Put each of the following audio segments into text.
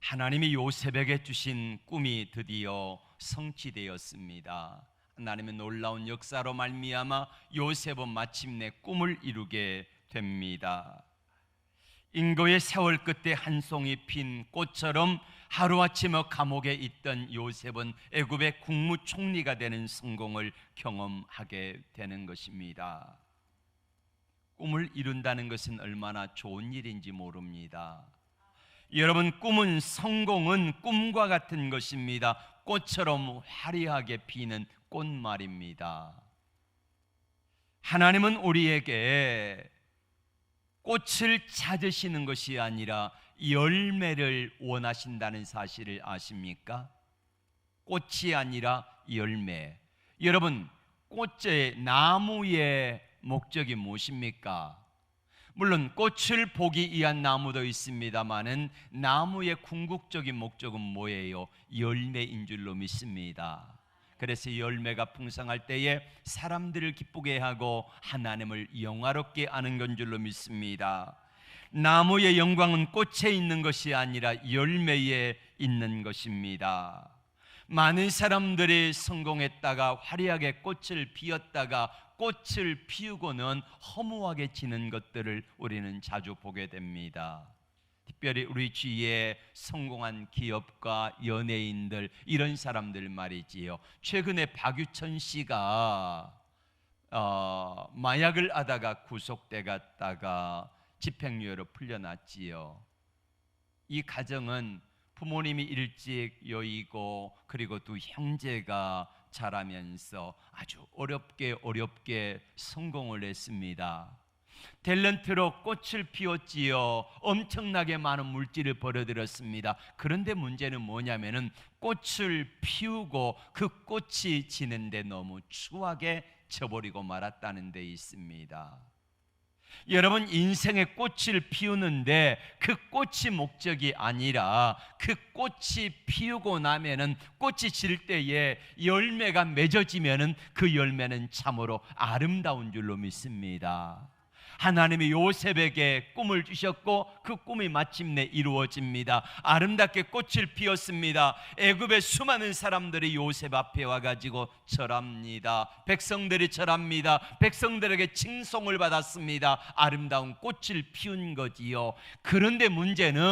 하나님이 요셉에게 주신 꿈이 드디어 성취되었습니다. 하나님의 놀라운 역사로 말미암아 요셉은 마침내 꿈을 이루게 됩니다. 인고의 세월 끝에 한 송이 핀 꽃처럼 하루아침에 감옥에 있던 요셉은 애굽의 국무총리가 되는 성공을 경험하게 되는 것입니다. 꿈을 이룬다는 것은 얼마나 좋은 일인지 모릅니다. 여러분, 꿈은, 성공은 꿈과 같은 것입니다. 꽃처럼 화려하게 피는 꽃 말입니다. 하나님은 우리에게 꽃을 찾으시는 것이 아니라 열매를 원하신다는 사실을 아십니까? 꽃이 아니라 열매. 여러분, 꽃의, 나무의 목적이 무엇입니까? 물론 꽃을 보기 위한 나무도 있습니다마는 나무의 궁극적인 목적은 뭐예요? 열매인 줄로 믿습니다. 그래서 열매가 풍성할 때에 사람들을 기쁘게 하고 하나님을 영화롭게 하는 건 줄로 믿습니다. 나무의 영광은 꽃에 있는 것이 아니라 열매에 있는 것입니다. 많은 사람들이 성공했다가 화려하게 꽃을 피웠다가 꽃을 피우고는 허무하게 지는 것들을 우리는 자주 보게 됩니다. 특별히 우리 주위에 성공한 기업가, 연예인들, 이런 사람들 말이지요. 최근에 박유천 씨가 마약을 하다가 구속돼 갔다가 집행유예로 풀려났지요. 이 가정은 부모님이 일찍 여의고 그리고 두 형제가 자라면서 아주 어렵게 성공을 했습니다. 탤런트로 꽃을 피웠지요. 엄청나게 많은 물질을 벌어들였습니다. 그런데 문제는 뭐냐면은 꽃을 피우고 그 꽃이 지는데 너무 추하게 져버리고 말았다는 데 있습니다. 여러분, 인생의 꽃을 피우는데 그 꽃이 목적이 아니라 그 꽃이 피우고 나면은, 꽃이 질 때에 열매가 맺어지면은 그 열매는 참으로 아름다운 줄로 믿습니다. 하나님이 요셉에게 꿈을 주셨고 그 꿈이 마침내 이루어집니다. 아름답게 꽃을 피웠습니다. 애굽의 수많은 사람들이 요셉 앞에 와가지고 절합니다. 백성들이 절합니다. 백성들에게 칭송을 받았습니다. 아름다운 꽃을 피운 거지요. 그런데 문제는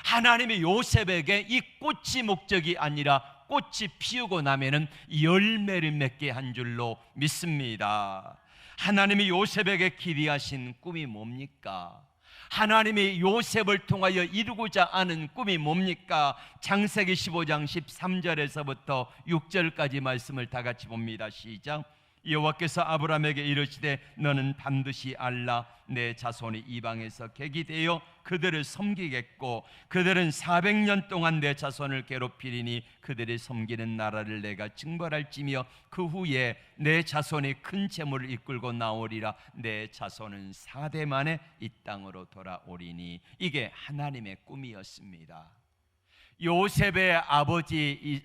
하나님이 요셉에게 이 꽃이 목적이 아니라 꽃이 피우고 나면은 열매를 맺게 한 줄로 믿습니다. 하나님이 요셉에게 기대하신 꿈이 뭡니까? 하나님이 요셉을 통하여 이루고자 하는 꿈이 뭡니까? 창세기 15장 13절에서부터 6절까지 말씀을 다 같이 봅니다. 시작. 여호와께서 아브라함에게 이르시되 너는 반드시 알라. 내 자손이 이방에서 객이 되어 그들을 섬기겠고 그들은 400년 동안 내 자손을 괴롭히리니 그들이 섬기는 나라를 내가 징벌할지며 그 후에 내 자손이 큰 재물을 이끌고 나오리라. 내 자손은 4대 만에 이 땅으로 돌아오리니. 이게 하나님의 꿈이었습니다. 요셉의 아버지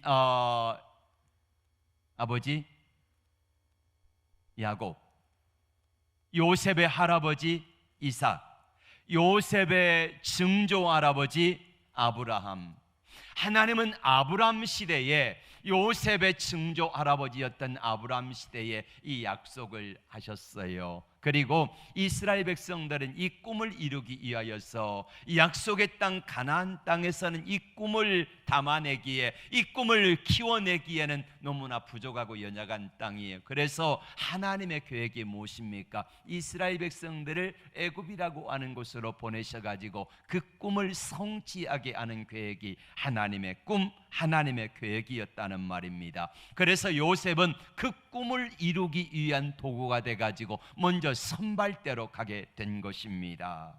야곱, 요셉의 할아버지 이삭, 요셉의 증조 할아버지 아브라함. 하나님은 아브라함 시대에, 요셉의 증조 할아버지였던 아브라함 시대에 이 약속을 하셨어요. 그리고 이스라엘 백성들은 이 꿈을 이루기 위하여서 이 약속의 땅 가나안 땅에서는 이 꿈을 담아내기에, 이 꿈을 키워내기에는 너무나 부족하고 연약한 땅이에요. 그래서 하나님의 계획이 무엇입니까? 이스라엘 백성들을 애굽이라고 하는 곳으로 보내셔가지고 그 꿈을 성취하게 하는 계획이 하나님의 꿈, 하나님의 계획이었다는 말입니다. 그래서 요셉은 그 꿈을 이루기 위한 도구가 돼가지고 먼저 선발대로 가게 된 것입니다.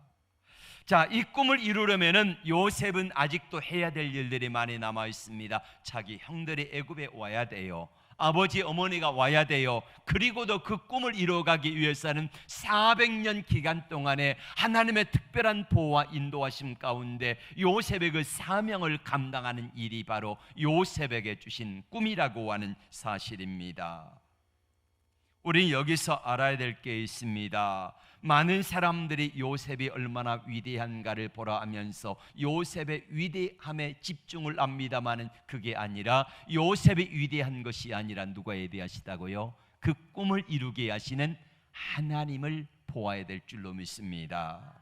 자, 이 꿈을 이루려면은 요셉은 아직도 해야 될 일들이 많이 남아 있습니다. 자기 형들이 애굽에 와야 돼요. 아버지 어머니가 와야 돼요. 그리고도 그 꿈을 이루어가기 위해서는 400년 기간 동안에 하나님의 특별한 보호와 인도하심 가운데 요셉의 그 사명을 감당하는 일이 바로 요셉에게 주신 꿈이라고 하는 사실입니다. 우리는 여기서 알아야 될 게 있습니다. 많은 사람들이 요셉이 얼마나 위대한가를 보라 하면서 요셉의 위대함에 집중을 합니다마는 그게 아니라 요셉이 위대한 것이 아니라 누가 위대하시다고요? 그 꿈을 이루게 하시는 하나님을 보아야 될 줄로 믿습니다.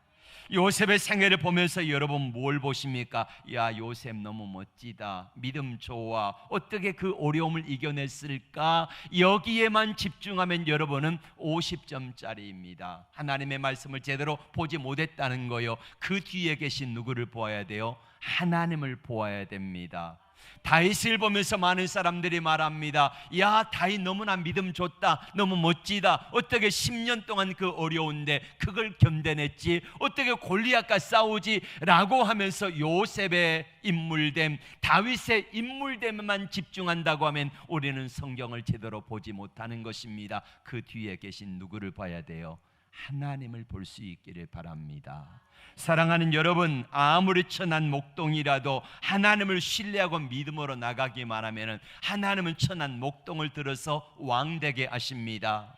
요셉의 생애를 보면서 여러분 뭘 보십니까? 야, 요셉 너무 멋지다, 믿음 좋아, 어떻게 그 어려움을 이겨냈을까? 여기에만 집중하면 여러분은 50점짜리입니다 하나님의 말씀을 제대로 보지 못했다는 거요. 그 뒤에 계신 누구를 보아야 돼요? 하나님을 보아야 됩니다. 다윗을 보면서 많은 사람들이 말합니다. 야, 다윗 너무나 믿음 좋다, 너무 멋지다, 어떻게 10년 동안 그 어려운데 그걸 견뎌냈지, 어떻게 골리앗과 싸우지? 라고 하면서 요셉의 인물됨, 다윗의 인물됨만 집중한다고 하면 우리는 성경을 제대로 보지 못하는 것입니다. 그 뒤에 계신 누구를 봐야 돼요? 하나님을 볼 수 있기를 바랍니다. 사랑하는 여러분, 아무리 천한 목동이라도 하나님을 신뢰하고 믿음으로 나가기만 하면 하나님은 천한 목동을 들어서 왕되게 하십니다.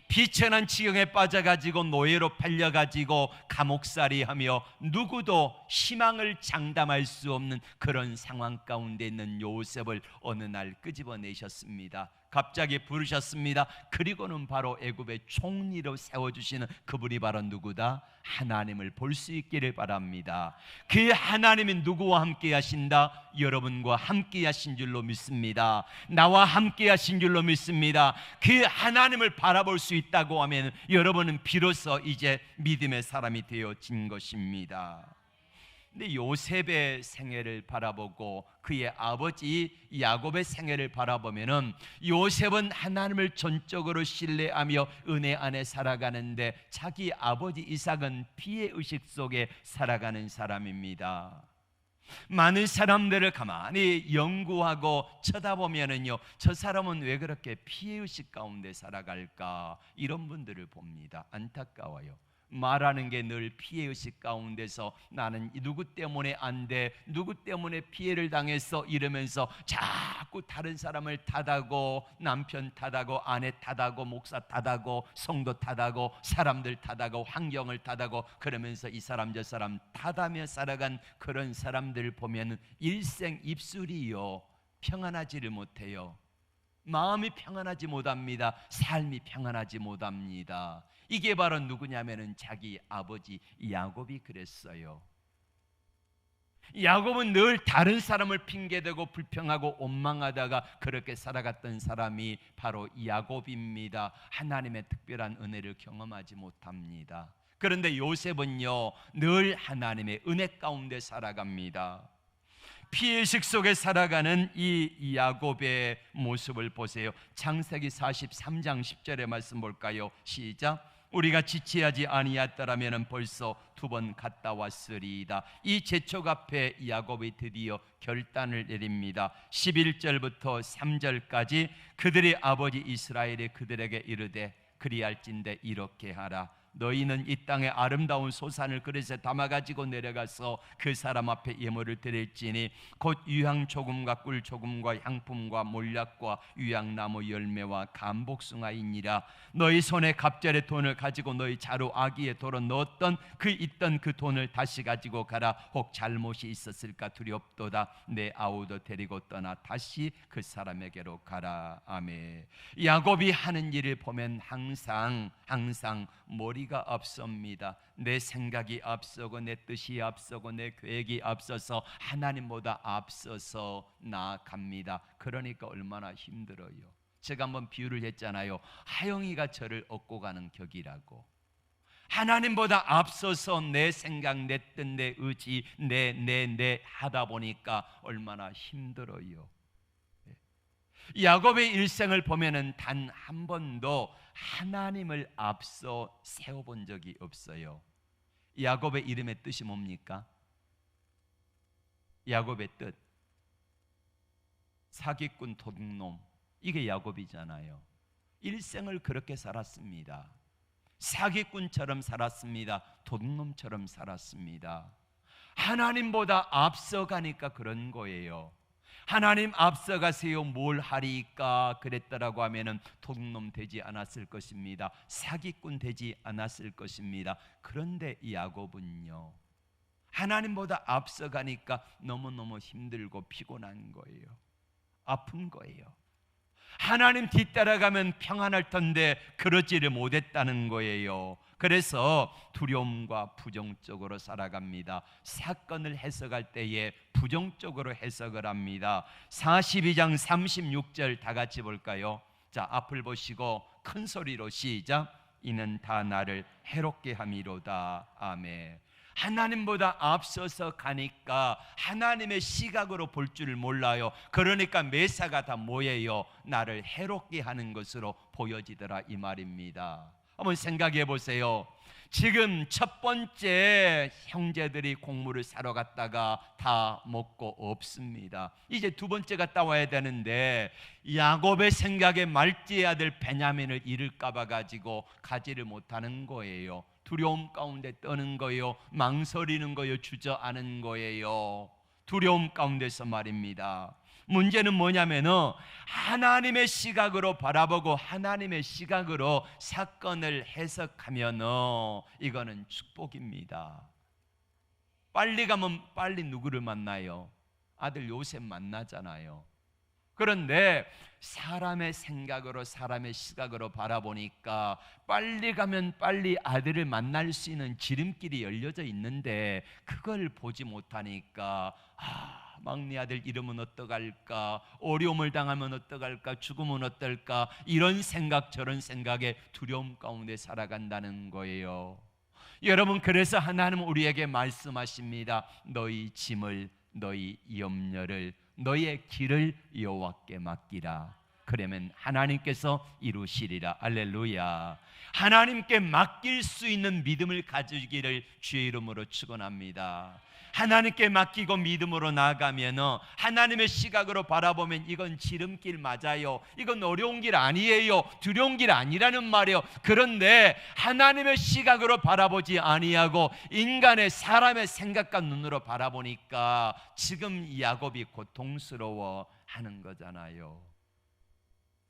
비천한 지경에 빠져가지고 노예로 팔려가지고 감옥살이하며 누구도 희망을 장담할 수 없는 그런 상황 가운데 있는 요셉을 어느 날 끄집어내셨습니다. 갑자기 부르셨습니다. 그리고는 바로 애굽의 총리로 세워주시는 그분이 바로 누구다? 하나님을 볼 수 있기를 바랍니다. 그 하나님이 누구와 함께 하신다? 여러분과 함께 하신 줄로 믿습니다. 나와 함께 하신 줄로 믿습니다. 그 하나님을 바라볼 수 있다고 하면 여러분은 비로소 이제 믿음의 사람이 되어진 것입니다. 근데 요셉의 생애를 바라보고 그의 아버지 야곱의 생애를 바라보면은 요셉은 하나님을 전적으로 신뢰하며 은혜 안에 살아가는데 자기 아버지 이삭은 피해 의식 속에 살아가는 사람입니다. 많은 사람들을 가만히 연구하고 쳐다보면은요, 저 사람은 왜 그렇게 피해 의식 가운데 살아갈까? 이런 분들을 봅니다. 안타까워요. 말하는 게 늘 피해의식 가운데서 나는 누구 때문에 안 돼, 누구 때문에 피해를 당했어 이러면서 자꾸 다른 사람을 탓하고, 남편 탓하고, 아내 탓하고, 목사 탓하고, 성도 탓하고, 사람들 탓하고, 환경을 탓하고, 그러면서 이 사람 저 사람 탓하며 살아간 그런 사람들을 보면 일생 입술이요 평안하지를 못해요. 마음이 평안하지 못합니다. 삶이 평안하지 못합니다. 이게 바로 누구냐면은 자기 아버지 야곱이 그랬어요. 야곱은 늘 다른 사람을 핑계대고 불평하고 원망하다가 그렇게 살아갔던 사람이 바로 야곱입니다. 하나님의 특별한 은혜를 경험하지 못합니다. 그런데 요셉은요 늘 하나님의 은혜 가운데 살아갑니다. 피해의식 속에 살아가는 이 야곱의 모습을 보세요. 창세기 43장 10절의 말씀 볼까요? 시작. 우리가 지체하지 아니하였더라면 벌써 2번 갔다 왔으리이다. 이 재촉 앞에 야곱이 드디어 결단을 내립니다. 11절부터 3절까지 그들의 아버지 이스라엘이 그들에게 이르되 그리할진대 이렇게 하라. 너희는 이 땅의 아름다운 소산을 그릇에 담아가지고 내려가서 그 사람 앞에 예물을 드릴지니 곧 유향 조금과 꿀 조금과 향품과 몰약과 유향나무 열매와 감복숭아이니라. 너희 손에 갑절의 돈을 가지고 너희 자루 아기의 돌로 넣었던 있던 그 돈을 다시 가지고 가라. 혹 잘못이 있었을까 두렵도다. 내 아우도 데리고 떠나 다시 그 사람에게로 가라. 아멘. 야곱이 하는 일을 보면 항상 머리가 앞섭니다. 내 생각이 앞서고 내 뜻이 앞서고 내 계획이 앞서서 하나님보다 앞서서 나아갑니다. 그러니까 얼마나 힘들어요. 제가 한번 비유를 했잖아요. 하영이가 저를 얻고 가는 격이라고. 하나님보다 앞서서 내 생각, 내 뜻, 내 의지, 내 하다 보니까 얼마나 힘들어요. 야곱의 일생을 보면은 단 한 번도 하나님을 앞서 세워본 적이 없어요. 야곱의 이름의 뜻이 뭡니까? 야곱의 뜻 사기꾼 도둑놈, 이게 야곱이잖아요. 일생을 그렇게 살았습니다. 사기꾼처럼 살았습니다. 도둑놈처럼 살았습니다. 하나님보다 앞서가니까 그런 거예요. 하나님 앞서가세요. 뭘 하리까 그랬더라고 하면은 도둑놈 되지 않았을 것입니다. 사기꾼 되지 않았을 것입니다. 그런데 야곱은요, 하나님보다 앞서가니까 너무너무 힘들고 피곤한 거예요. 아픈 거예요. 하나님 뒤따라가면 평안할 텐데 그러지를 못했다는 거예요. 그래서 두려움과 부정적으로 살아갑니다. 사건을 해석할 때에 부정적으로 해석을 합니다. 42장 36절 다 같이 볼까요? 자, 앞을 보시고 큰 소리로 시작. 이는 다 나를 해롭게 함이로다. 아멘. 하나님보다 앞서서 가니까 하나님의 시각으로 볼 줄 몰라요. 그러니까 매사가 다 뭐예요? 나를 해롭게 하는 것으로 보여지더라 이 말입니다. 한번 생각해 보세요. 지금 첫 번째 형제들이 곡물을 사러 갔다가 다 먹고 없습니다. 이제 두 번째가 따와야 되는데 야곱의 생각에 말지의 아들 베냐민을 잃을까 봐 가지고 가지를 못하는 거예요. 두려움 가운데 떠는 거예요. 망설이는 거예요. 주저하는 거예요. 두려움 가운데서 말입니다. 문제는 뭐냐면은 하나님의 시각으로 바라보고 하나님의 시각으로 사건을 해석하면은 이거는 축복입니다. 빨리 가면 빨리 누구를 만나요? 아들 요셉 만나잖아요. 그런데 사람의 생각으로 사람의 시각으로 바라보니까 빨리 가면 빨리 아들을 만날 수 있는 지름길이 열려져 있는데 그걸 보지 못하니까 막내 아들 잃으면 어떡할까, 어려움을 당하면 어떡할까, 죽으면 어떨까, 이런 생각 저런 생각에 두려움 가운데 살아간다는 거예요. 여러분, 그래서 하나님은 우리에게 말씀하십니다. 너희 짐을, 너희 염려를, 너희의 길을 여호와께 맡기라. 그러면 하나님께서 이루시리라. 할렐루야. 하나님께 맡길 수 있는 믿음을 가지기를 주의 이름으로 축원합니다. 하나님께 맡기고 믿음으로 나아가면 하나님의 시각으로 바라보면 이건 지름길 맞아요. 이건 어려운 길 아니에요. 두려운 길 아니라는 말이에요. 그런데 하나님의 시각으로 바라보지 아니하고 인간의 사람의 생각과 눈으로 바라보니까 지금 야곱이 고통스러워 하는 거잖아요.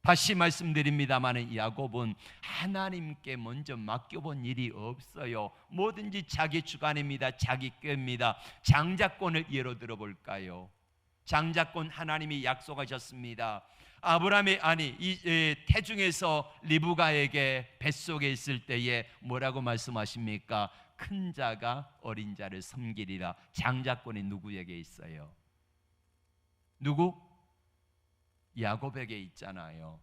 다시 말씀드립니다만 야곱은 하나님께 먼저 맡겨본 일이 없어요. 뭐든지 자기 주관입니다. 자기 꾀입니다. 장자권을 예로 들어볼까요? 장자권 하나님이 약속하셨습니다. 아브라함이 태중에서 리브가에게 뱃속에 있을 때에 뭐라고 말씀하십니까? 큰 자가 어린 자를 섬기리라. 장자권이 누구에게 있어요? 누구? 야곱에게 있잖아요.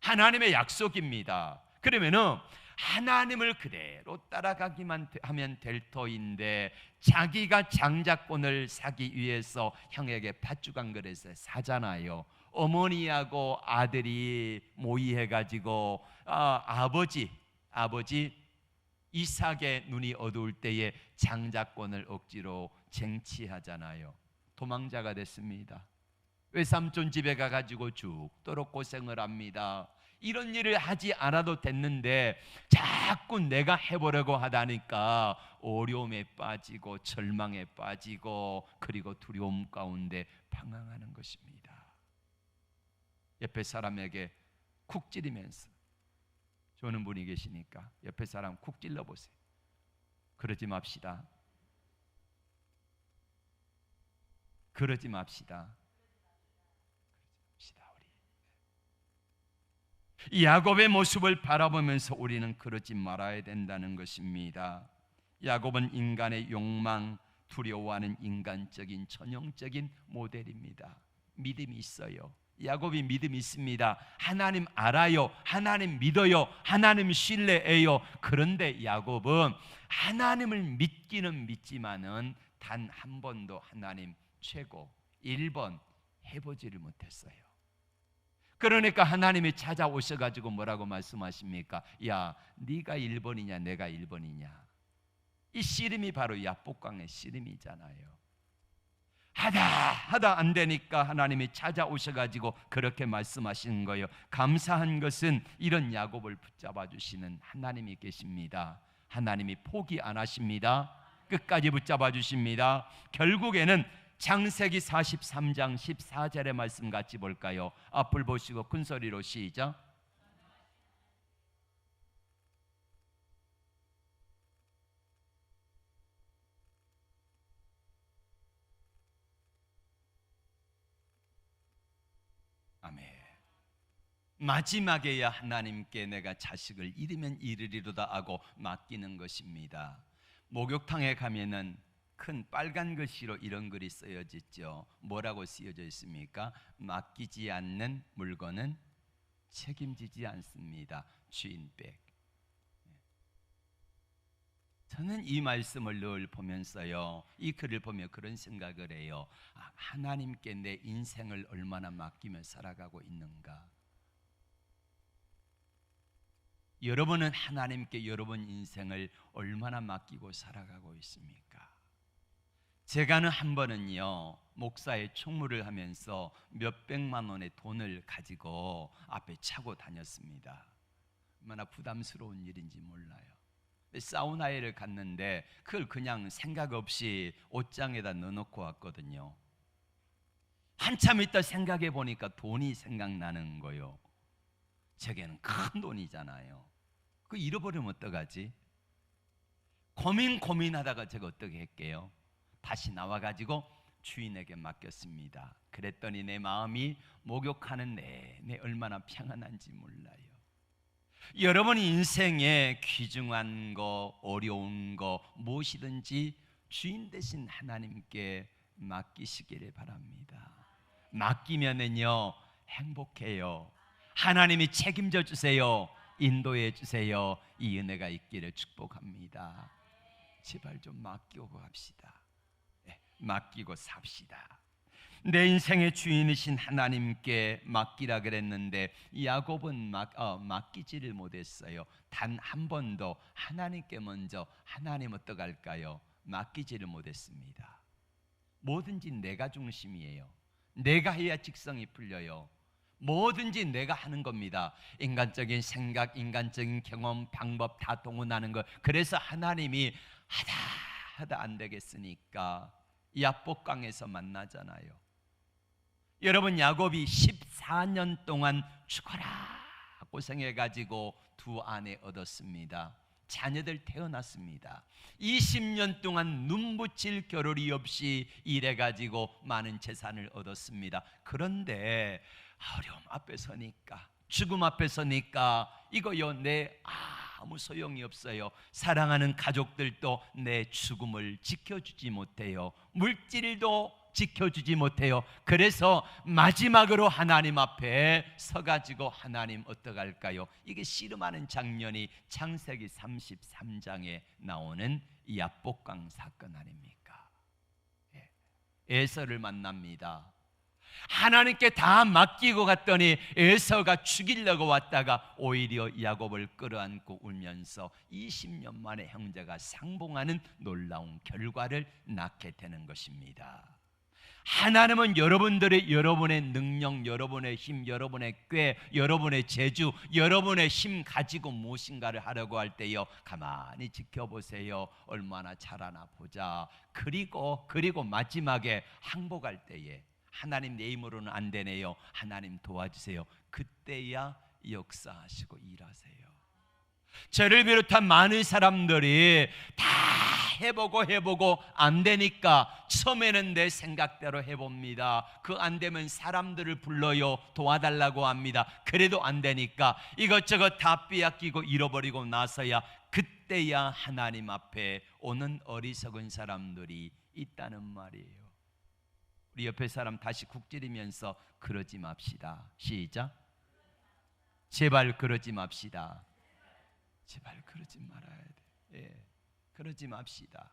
하나님의 약속입니다. 그러면은 하나님을 그대로 따라가기만 하면 될 터인데 자기가 장자권을 사기 위해서 형에게 팥죽 한 그릇에 사잖아요. 어머니하고 아들이 모의해가지고 아버지 이삭의 눈이 어두울 때에 장자권을 억지로 쟁취하잖아요. 도망자가 됐습니다. 외삼촌 집에 가가지고 죽도록 고생을 합니다. 이런 일을 하지 않아도 됐는데 자꾸 내가 해보려고 하다니까 어려움에 빠지고 절망에 빠지고 그리고 두려움 가운데 방황하는 것입니다. 옆에 사람에게 쿡 찌르면서 조는 분이 계시니까 옆에 사람 쿡 찔러보세요. 그러지 맙시다. 그러지 맙시다. 이 야곱의 모습을 바라보면서 우리는 그러지 말아야 된다는 것입니다. 야곱은 인간의 욕망, 두려워하는 인간적인 전형적인 모델입니다. 믿음이 있어요. 야곱이 믿음이 있습니다. 하나님 알아요. 하나님 믿어요. 하나님 신뢰해요. 그런데 야곱은 하나님을 믿기는 믿지만은 단 한 번도 하나님 최고 1번 해보지를 못했어요. 그러니까 하나님이 찾아오셔가지고 뭐라고 말씀하십니까? 야, 네가 1번이냐 내가 1번이냐. 이 씨름이 바로 야복강의 씨름이잖아요. 하다 안 되니까 하나님이 찾아오셔가지고 그렇게 말씀하시는 거예요. 감사한 것은 이런 야곱을 붙잡아 주시는 하나님이 계십니다. 하나님이 포기 안 하십니다. 끝까지 붙잡아 주십니다. 결국에는 창세기 43장 14절의 말씀 같이 볼까요? 앞을 보시고 큰 소리로 시작. 아멘. 마지막에야 하나님께 내가 자식을 이르면 이르리로다 하고 맡기는 것입니다. 목욕탕에 가면은 큰 빨간 글씨로 이런 글이 쓰여져 있죠. 뭐라고 쓰여져 있습니까? 맡기지 않는 물건은 책임지지 않습니다. 주인백. 저는 이 말씀을 늘 보면서요, 이 글을 보며 그런 생각을 해요. 하나님께 내 인생을 얼마나 맡기며 살아가고 있는가. 여러분은 하나님께 여러분 인생을 얼마나 맡기고 살아가고 있습니까? 제가는 한 번은요, 목사의 총무를 하면서 몇백만 원의 돈을 가지고 앞에 차고 다녔습니다. 얼마나 부담스러운 일인지 몰라요. 사우나에를 갔는데 그걸 그냥 생각 없이 옷장에다 넣어놓고 왔거든요. 한참 있다 생각해 보니까 돈이 생각나는 거요. 제게는 큰 돈이잖아요. 그거 잃어버리면 어떡하지? 고민하다가 제가 어떻게 할게요? 다시 나와가지고 주인에게 맡겼습니다. 그랬더니 내 마음이 목욕하는 내내 얼마나 평안한지 몰라요. 여러분 인생에 귀중한 거, 어려운 거 무엇이든지 주인 되신 하나님께 맡기시기를 바랍니다. 맡기면은요 행복해요. 하나님이 책임져 주세요. 인도해 주세요. 이 은혜가 있기를 축복합니다. 제발 좀 맡기고 갑시다. 맡기고 삽시다. 내 인생의 주인이신 하나님께 맡기라 그랬는데 야곱은 맡기지를 못했어요. 단 한 번도 하나님께 먼저 하나님 어떡할까요? 맡기지를 못했습니다. 뭐든지 내가 중심이에요. 내가 해야 직성이 풀려요. 뭐든지 내가 하는 겁니다. 인간적인 생각, 인간적인 경험, 방법 다 동원하는 것. 그래서 하나님이 하다 안 되겠으니까 야복강에서 만나잖아요. 여러분 야곱이 14년 동안 죽어라 고생해가지고 두 아내 얻었습니다. 자녀들 태어났습니다. 20년 동안 눈붙일 겨를이 없이 일해가지고 많은 재산을 얻었습니다. 그런데 어려움 앞에 서니까, 죽음 앞에 서니까 이거요 내 아무 소용이 없어요. 사랑하는 가족들도 내 죽음을 지켜주지 못해요. 물질도 지켜주지 못해요. 그래서 마지막으로 하나님 앞에 서가지고 하나님 어떡할까요? 이게 씨름하는 장면이 창세기 33장에 나오는 야복강 사건 아닙니까? 에서를 만납니다. 하나님께 다 맡기고 갔더니 에서가 죽이려고 왔다가 오히려 야곱을 끌어안고 울면서 20년 만에 형제가 상봉하는 놀라운 결과를 낳게 되는 것입니다. 하나님은 여러분의 능력, 여러분의 힘, 여러분의 꾀, 여러분의 재주, 여러분의 힘 가지고 무엇인가를 하려고 할 때요 가만히 지켜보세요. 얼마나 잘하나 보자. 그리고 마지막에 항복할 때에 하나님 내 힘으로는 안 되네요. 하나님 도와주세요. 그때야 역사하시고 일하세요. 저를 비롯한 많은 사람들이 다 해보고 안 되니까 처음에는 내 생각대로 해봅니다. 그 안 되면 사람들을 불러요. 도와달라고 합니다. 그래도 안 되니까 이것저것 다 빼앗기고 잃어버리고 나서야 그때야 하나님 앞에 오는 어리석은 사람들이 있다는 말이에요. 우리 옆에 사람 다시 국지리면서 그러지 맙시다. 시작. 제발 그러지 맙시다. 제발 그러지 말아야 돼. 그러지 맙시다.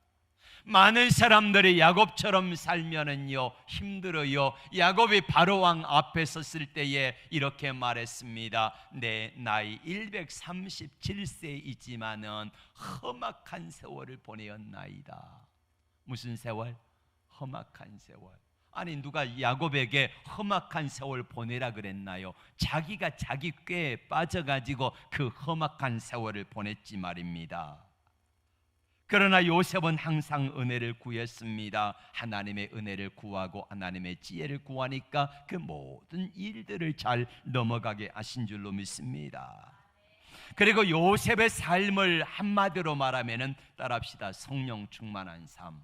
많은 사람들이 야곱처럼 살면은요 힘들어요. 야곱이 바로왕 앞에 섰을 때에 이렇게 말했습니다. 내 나이 137세이지만은 험악한 세월을 보내었나이다. 무슨 세월? 험악한 세월. 아니 누가 야곱에게 험악한 세월 보내라 그랬나요? 자기가 자기 꾀에 빠져가지고 그 험악한 세월을 보냈지 말입니다. 그러나 요셉은 항상 은혜를 구했습니다. 하나님의 은혜를 구하고 하나님의 지혜를 구하니까 그 모든 일들을 잘 넘어가게 하신 줄로 믿습니다. 그리고 요셉의 삶을 한마디로 말하면은 따라합시다. 성령 충만한 삶.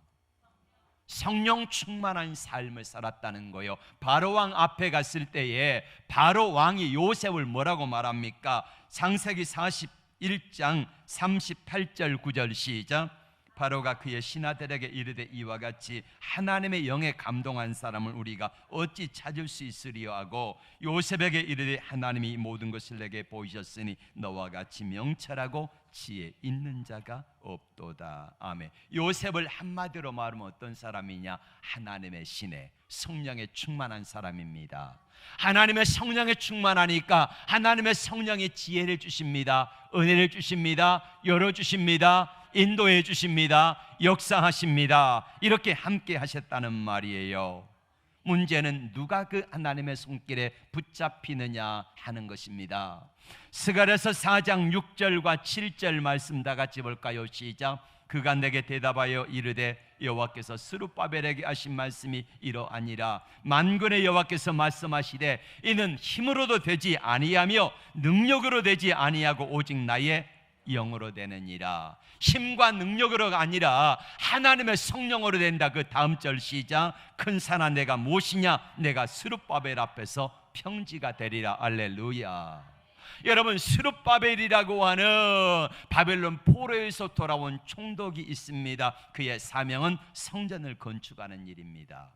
성령 충만한 삶을 살았다는 거예요. 바로 왕 앞에 갔을 때에 바로 왕이 요셉을 뭐라고 말합니까? 창세기 41장 38절 9절 시작. 바로가 그의 신하들에게 이르되 이와 같이 하나님의 영에 감동한 사람을 우리가 어찌 찾을 수 있으리요 하고 요셉에게 이르되 하나님이 모든 것을 내게 보이셨으니 너와 같이 명철하고 지혜 있는 자가 없도다. 아멘. 요셉을 한마디로 말하면 어떤 사람이냐? 하나님의 신에 성령에 충만한 사람입니다. 하나님의 성령에 충만하니까 하나님의 성령이 지혜를 주십니다. 은혜를 주십니다. 열어주십니다. 인도해 주십니다. 역사하십니다. 이렇게 함께 하셨다는 말이에요. 문제는 누가 그 하나님의 손길에 붙잡히느냐 하는 것입니다. 스가랴서 4장 6절과 7절 말씀 다 같이 볼까요? 시작. 그가 내게 대답하여 이르되 여호와께서 스룹바벨에게 하신 말씀이 이러하니라. 만군의 여호와께서 말씀하시되 이는 힘으로도 되지 아니하며 능력으로 되지 아니하고 오직 나의 영으로 되느니라. 힘과 능력으로가 아니라 하나님의 성령으로 된다. 그 다음 절 시작. 큰 산아 내가 무엇이냐? 내가 스룹바벨 앞에서 평지가 되리라. 할렐루야. 여러분, 스룹바벨이라고 하는 바벨론 포로에서 돌아온 총독이 있습니다. 그의 사명은 성전을 건축하는 일입니다.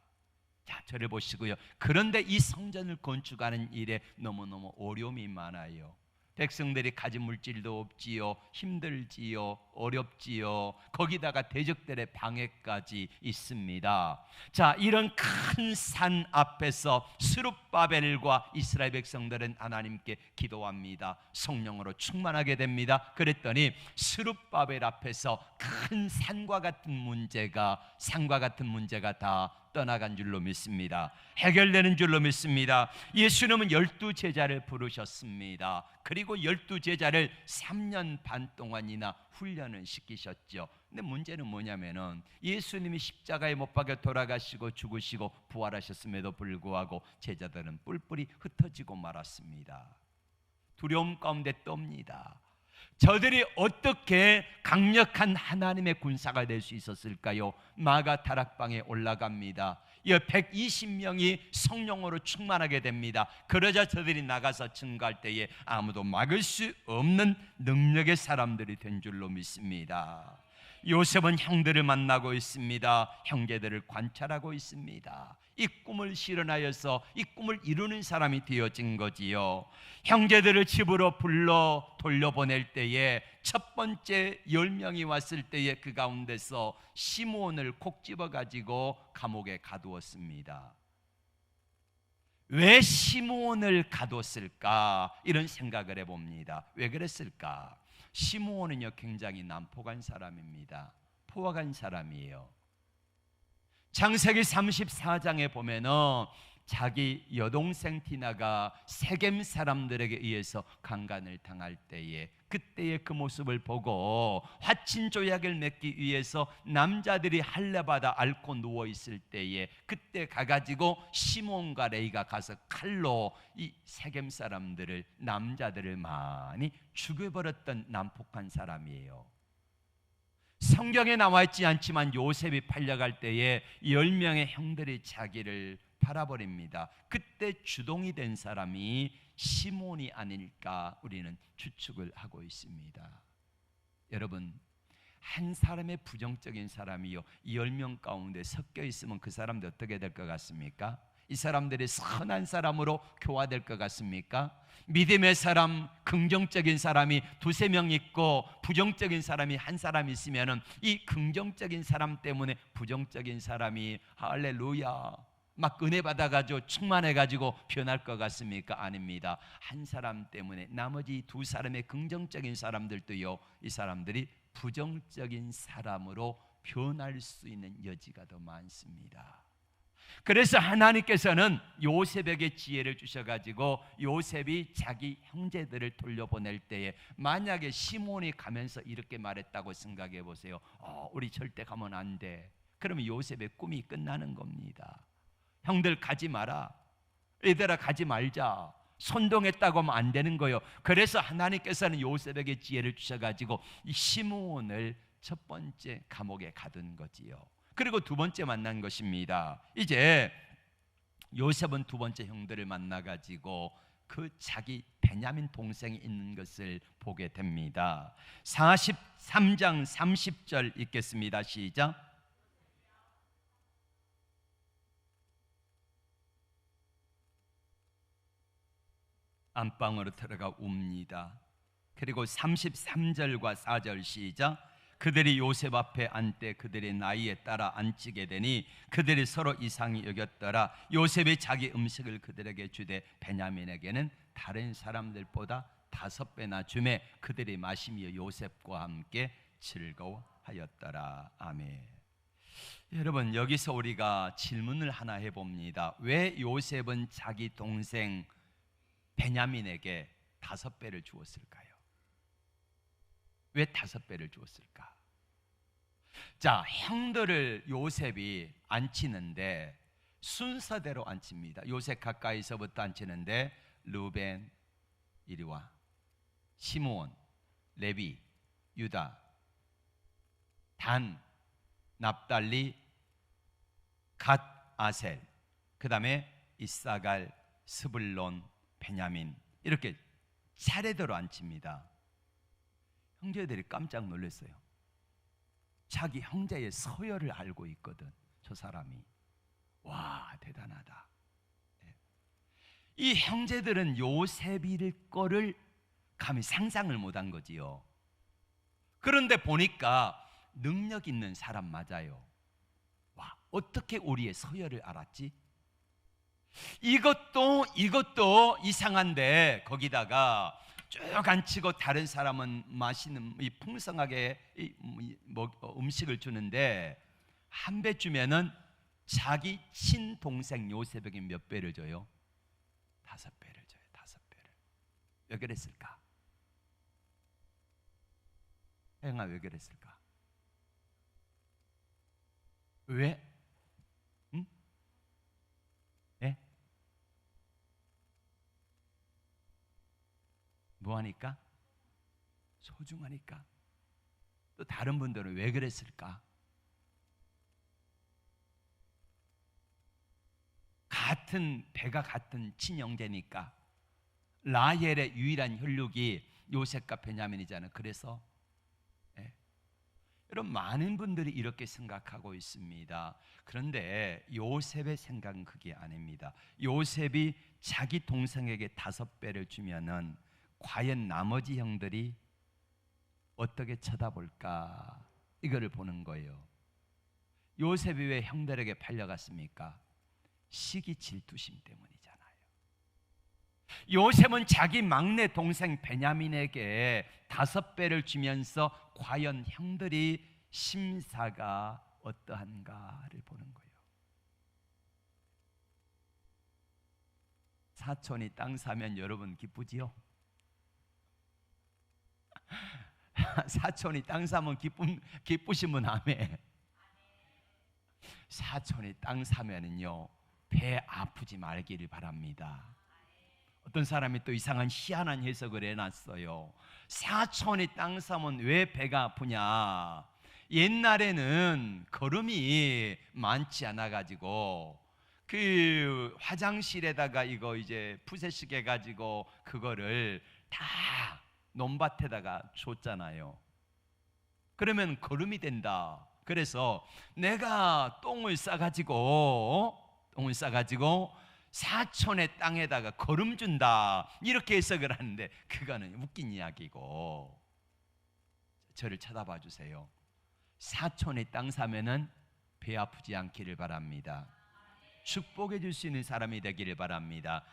자, 저를 보시고요. 그런데 이 성전을 건축하는 일에 너무너무 어려움이 많아요. 백성들이 가진 물질도 없지요. 힘들지요. 어렵지요. 거기다가 대적들의 방해까지 있습니다. 자, 이런 큰 산 앞에서 스룹바벨과 이스라엘 백성들은 하나님께 기도합니다. 성령으로 충만하게 됩니다. 그랬더니 스룹바벨 앞에서 큰 산과 같은 문제가 다 떠나간 줄로 믿습니다. 해결되는 줄로 믿습니다. 예수님은 12제자를 부르셨습니다. 그리고 12제자를 3년 반 동안이나 훈련을 시키셨죠. 근데 문제는 뭐냐면은 예수님이 십자가에 못 박혀 돌아가시고 죽으시고 부활하셨음에도 불구하고 제자들은 뿔뿔이 흩어지고 말았습니다. 두려움 가운데 떱니다. 저들이 어떻게 강력한 하나님의 군사가 될 수 있었을까요? 마가 다락방에 올라갑니다. 이 120명이 성령으로 충만하게 됩니다. 그러자 저들이 나가서 증거할 때에 아무도 막을 수 없는 능력의 사람들이 된 줄로 믿습니다. 요셉은 형들을 만나고 있습니다. 형제들을 관찰하고 있습니다. 이 꿈을 실현하여서 이 꿈을 이루는 사람이 되어진 거지요. 형제들을 집으로 불러 돌려보낼 때에 첫 번째 10명이 왔을 때에 그 가운데서 시므온을 콕 집어가지고 감옥에 가두었습니다. 왜 시므온을 가뒀을까? 이런 생각을 해봅니다. 왜 그랬을까? 시므온은요 굉장히 난폭한 사람입니다. 포악한 사람이에요. 창세기 34장에 보면은 자기 여동생 디나가 세겜 사람들에게 의해서 강간을 당할 때에 그때의 그 모습을 보고 화친 조약을 맺기 위해서 남자들이 할례받아 앓고 누워 있을 때에 그때 가가지고 시몬과 레이가 가서 칼로 이 세겜 사람들을 남자들을 많이 죽여버렸던 난폭한 사람이에요. 성경에 나와 있지 않지만 요셉이 팔려갈 때에 10명의 형들이 자기를 팔아버립니다. 그때 주동이 된 사람이 시몬이 아닐까 우리는 추측을 하고 있습니다. 여러분, 한 사람의 부정적인 사람이요 10명 가운데 섞여 있으면 그 사람들 어떻게 될 것 같습니까? 이 사람들이 선한 사람으로 교화될 것 같습니까? 믿음의 사람, 긍정적인 사람이 두세 명 있고 부정적인 사람이 한 사람 있으면 이 긍정적인 사람 때문에 부정적인 사람이 할렐루야 막 은혜 받아가지고 충만해가지고 변할 것 같습니까? 아닙니다. 한 사람 때문에 나머지 두 사람의 긍정적인 사람들도요 이 사람들이 부정적인 사람으로 변할 수 있는 여지가 더 많습니다. 그래서 하나님께서는 요셉에게 지혜를 주셔가지고 요셉이 자기 형제들을 돌려보낼 때에 만약에 시몬이 가면서 이렇게 말했다고 생각해 보세요. 우리 절대 가면 안 돼. 그러면 요셉의 꿈이 끝나는 겁니다. 형들 가지 마라. 얘들아 가지 말자. 선동했다고 하면 안 되는 거예요. 그래서 하나님께서는 요셉에게 지혜를 주셔가지고 이 시므온을 첫 번째 감옥에 가둔 거지요. 그리고 두 번째 만난 것입니다. 이제 요셉은 두 번째 형들을 만나가지고 그 자기 베냐민 동생이 있는 것을 보게 됩니다. 43장 30절 읽겠습니다. 시작. 안방으로 들어가 웁니다. 그리고 33절과 4절 시작. 그들이 요셉 앞에 앉되 그들의 나이에 따라 앉히게 되니 그들이 서로 이상히 여겼더라. 요셉이 자기 음식을 그들에게 주되 베냐민에게는 다른 사람들보다 5배나 주매 그들이 마시며 요셉과 함께 즐거워하였더라. 아멘. 여러분, 여기서 우리가 질문을 하나 해봅니다. 왜 요셉은 자기 동생 베냐민에게 5배를 주었을까요? 왜 5배를 주었을까? 자, 형들을 요셉이 앉히는데 순서대로 앉힙니다. 요셉 가까이서부터 앉히는데 르벤 이리 와, 시므온, 레위, 유다, 단, 납달리, 갓, 아셀, 그 다음에 이사갈, 스불론, 베냐민, 이렇게 차례대로 앉힙니다. 형제들이 깜짝 놀랐어요. 자기 형제의 서열을 알고 있거든, 저 사람이. 와, 대단하다. 이 형제들은 요셉일 거를 감히 상상을 못한 거지요. 그런데 보니까 능력 있는 사람 맞아요. 와, 어떻게 우리의 서열을 알았지? 이것도 이상한데 거기다가 쭉 앉히고 다른 사람은 마시는 이 풍성하게 음식을 주는데 한 배 주면은 자기 친동생 요셉에게 몇 배를 줘요? 5배를 줘요. 5배를. 왜 그랬을까? 행아, 왜 그랬을까? 왜? 응? 예? 뭐하니까? 소중하니까. 또 다른 분들은 왜 그랬을까? 같은 배가 같은 친형제니까. 라헬의 유일한 혈육이 요셉과 베냐민이잖아요. 그래서 여러분, 많은 분들이 이렇게 생각하고 있습니다. 그런데 요셉의 생각은 그게 아닙니다. 요셉이 자기 동생에게 5배를 주면은 과연 나머지 형들이 어떻게 쳐다볼까, 이거를 보는 거예요. 요셉이 왜 형들에게 팔려갔습니까? 시기 질투심 때문이잖아요. 요셉은 자기 막내 동생 베냐민에게 5배를 주면서 과연 형들이 심사가 어떠한가를 보는 거예요. 사촌이 땅 사면 여러분 기쁘지요? 사촌이 땅 사면 기쁘시면 아멘. 사촌이 땅 사면은요, 배 아프지 말기를 바랍니다. 어떤 사람이 또 이상한 희한한 해석을 해놨어요. 사촌이 땅 사면 왜 배가 아프냐? 옛날에는 거름이 많지 않아 가지고 그 화장실에다가 이거 이제 푸세식 해가지고 그거를 다 논밭에다가 줬잖아요. 그러면 거름이 된다. 그래서 내가 똥을 싸가지고 사촌의 땅에다가 거름 준다, 이렇게 해석을 하는데 그거는 웃긴 이야기고, 저를 쳐다봐 주세요. 사촌의 땅 사면은 배 아프지 않기를 바랍니다. 축복해 줄 수 있는 사람이 되기를 바랍니다.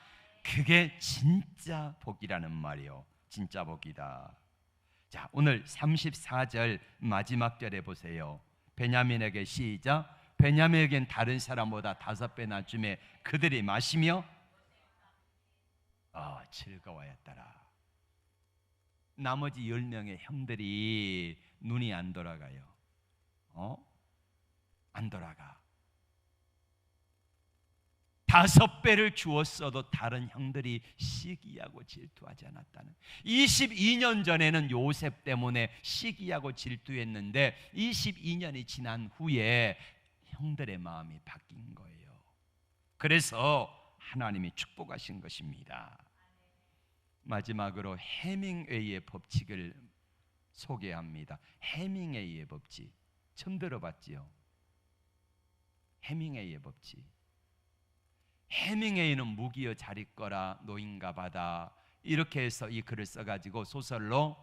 그게 진짜 복이라는 말이요. 진짜 복이다. 자, 오늘 34절 마지막 절에 보세요. 베냐민에게 시작. 베냐민에겐 다른 사람보다 5배나 주매 그들이 마시며 즐거워했더라. 나머지 10명의 형들이 눈이 안 돌아가요. 안 돌아가. 5배를 주었어도 다른 형들이 시기하고 질투하지 않았다는. 22년 전에는 요셉 때문에 시기하고 질투했는데 22년이 지난 후에 형들의 마음이 바뀐 거예요. 그래서 하나님이 축복하신 것입니다. 마지막으로 해밍웨이의 법칙을 소개합니다. 해밍웨이의 법칙 처음 들어봤지요? 해밍웨이의 법칙. 해밍웨이는 무기여 잘 있거라 노인가 바다 이렇게 해서 이 글을 써가지고 소설로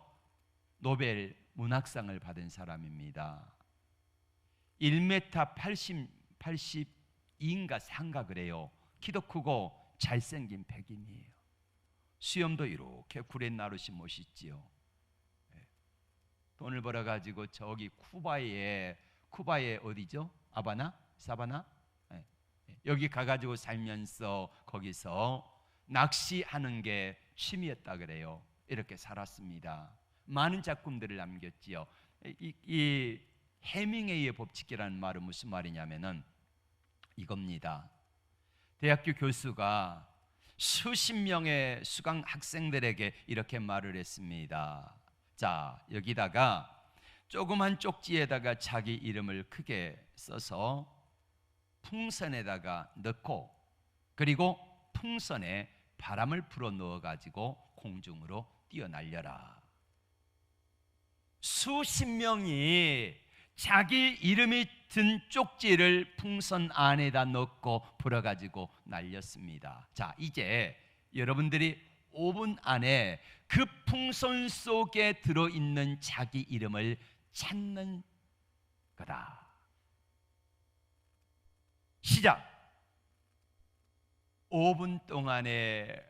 노벨 문학상을 받은 사람입니다. 1m 82인가 3가 그래요. 키도 크고 잘생긴 백인이에요. 수염도 이렇게 구렛나룻이 멋있지요. 돈을 벌어가지고 저기 쿠바에 어디죠? 아바나? 사바나? 여기 가가지고 살면서 거기서 낚시하는 게 취미였다 그래요. 이렇게 살았습니다. 많은 작품들을 남겼지요. 이 해밍웨이의 법칙이라는 말은 무슨 말이냐면은 이겁니다. 대학교 교수가 수십 명의 수강 학생들에게 이렇게 말을 했습니다. 자, 여기다가 조그만 쪽지에다가 자기 이름을 크게 써서 풍선에다가 넣고 그리고 풍선에 바람을 불어 넣어 가지고 공중으로 뛰어날려라. 수십 명이 자기 이름이 든 쪽지를 풍선 안에다 넣고 불어 가지고 날렸습니다. 자, 이제 여러분들이 5분 안에 그 풍선 속에 들어있는 자기 이름을 찾는 거다. 시작. 5분 동안에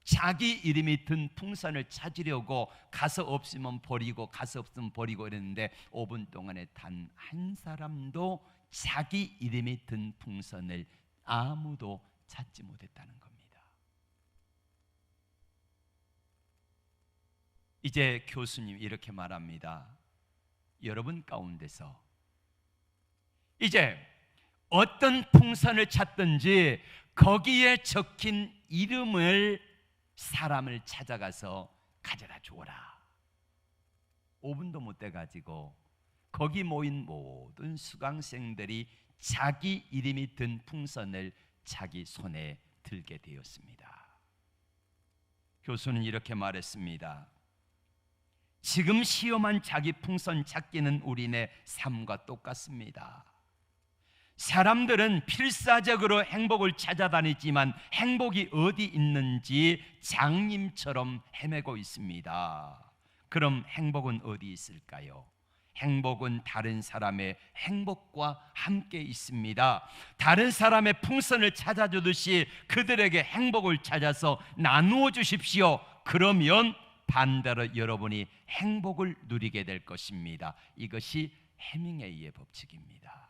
자기 이름이 든 풍선을 찾으려고 가서 없으면 버리고 가서 없으면 버리고 이랬는데 5분 동안에 단 한 사람도 자기 이름이 든 풍선을 아무도 찾지 못했다는 겁니다. 이제 교수님 이렇게 말합니다. 여러분 가운데서 이제 어떤 풍선을 찾든지 거기에 적힌 이름을 사람을 찾아가서 가져다 주어라. 5분도 못 돼가지고 거기 모인 모든 수강생들이 자기 이름이 든 풍선을 자기 손에 들게 되었습니다. 교수는 이렇게 말했습니다. 지금 시험한 자기 풍선 찾기는 우리네 삶과 똑같습니다. 사람들은 필사적으로 행복을 찾아다니지만 행복이 어디 있는지 장님처럼 헤매고 있습니다. 그럼 행복은 어디 있을까요? 행복은 다른 사람의 행복과 함께 있습니다. 다른 사람의 풍선을 찾아주듯이 그들에게 행복을 찾아서 나누어 주십시오. 그러면 반대로 여러분이 행복을 누리게 될 것입니다. 이것이 해밍웨이의 법칙입니다.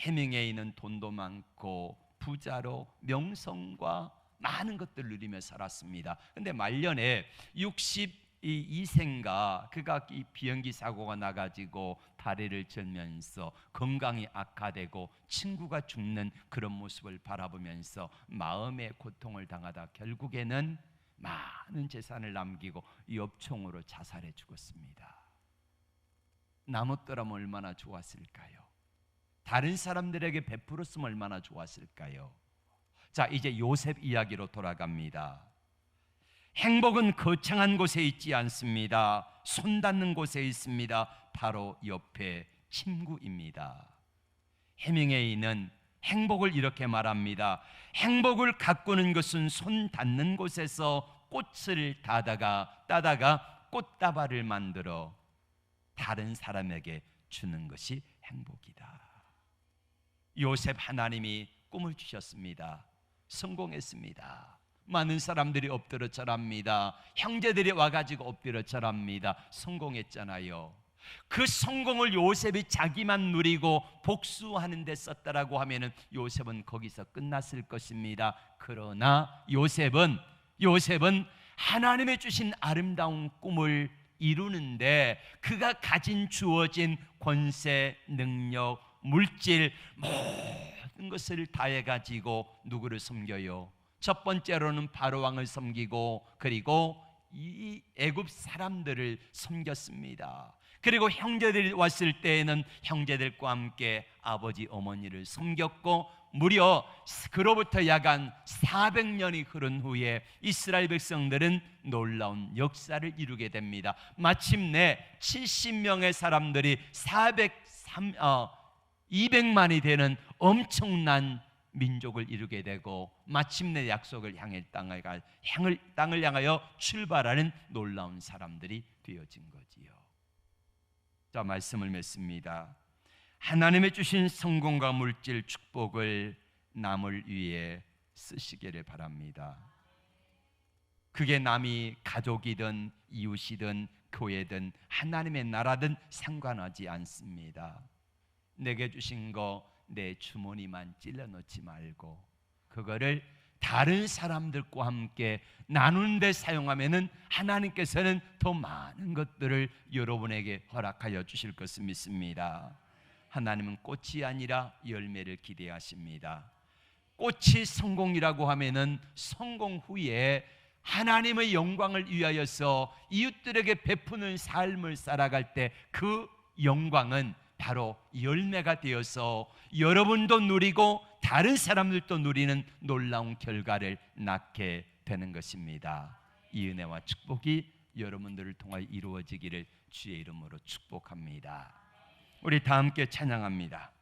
해밍웨이는 돈도 많고 부자로 명성과 많은 것들을 누리며 살았습니다. 근데 말년에 62세인가 그가 이 비행기 사고가 나가지고 다리를 절면서 건강이 악화되고 친구가 죽는 그런 모습을 바라보면서 마음의 고통을 당하다 결국에는 많은 재산을 남기고 엽총으로 자살해 죽었습니다. 남았더라면 얼마나 좋았을까요? 다른 사람들에게 베풀었으면 얼마나 좋았을까요? 자, 이제 요셉 이야기로 돌아갑니다. 행복은 거창한 곳에 있지 않습니다. 손 닿는 곳에 있습니다. 바로 옆에 침구입니다. 해밍웨이는 행복을 이렇게 말합니다. 행복을 가꾸는 것은 손 닿는 곳에서 꽃을 따다가 꽃다발을 만들어 다른 사람에게 주는 것이 행복이다. 요셉 하나님이 꿈을 주셨습니다. 성공했습니다. 많은 사람들이 엎드려 절합니다. 형제들이 와가지고 엎드려 절합니다. 성공했잖아요. 그 성공을 요셉이 자기만 누리고 복수하는 데 썼다라고 하면은 요셉은 거기서 끝났을 것입니다. 그러나 요셉은 하나님의 주신 아름다운 꿈을 이루는데 그가 가진 주어진 권세, 능력, 물질 모든 것을 다해 가지고 누구를 섬겨요? 첫 번째로는 바로왕을 섬기고 그리고 이 애굽 사람들을 섬겼습니다. 그리고 형제들이 왔을 때에는 형제들과 함께 아버지 어머니를 섬겼고 무려 그로부터 약 한 400년이 흐른 후에 이스라엘 백성들은 놀라운 역사를 이루게 됩니다. 마침내 70명의 사람들이 200만이 되는 엄청난 민족을 이루게 되고 마침내 약속을 향해 땅을 향하여 출발하는 놀라운 사람들이 되어진 거지요. 자, 말씀을 맺습니다. 하나님의 주신 성공과 물질 축복을 남을 위해 쓰시기를 바랍니다. 그게 남이 가족이든 이웃이든 교회든 하나님의 나라든 상관하지 않습니다. 내게 주신 거 내 주머니만 찔러 넣지 말고 그거를 다른 사람들과 함께 나누는 데 사용하면은 하나님께서는 더 많은 것들을 여러분에게 허락하여 주실 것을 믿습니다. 하나님은 꽃이 아니라 열매를 기대하십니다. 꽃이 성공이라고 하면은 성공 후에 하나님의 영광을 위하여서 이웃들에게 베푸는 삶을 살아갈 때 그 영광은 바로 열매가 되어서 여러분도 누리고 다른 사람들도 누리는 놀라운 결과를 낳게 되는 것입니다. 이 은혜와 축복이 여러분들을 통하여 이루어지기를 주의 이름으로 축복합니다. 우리 다 함께 찬양합니다.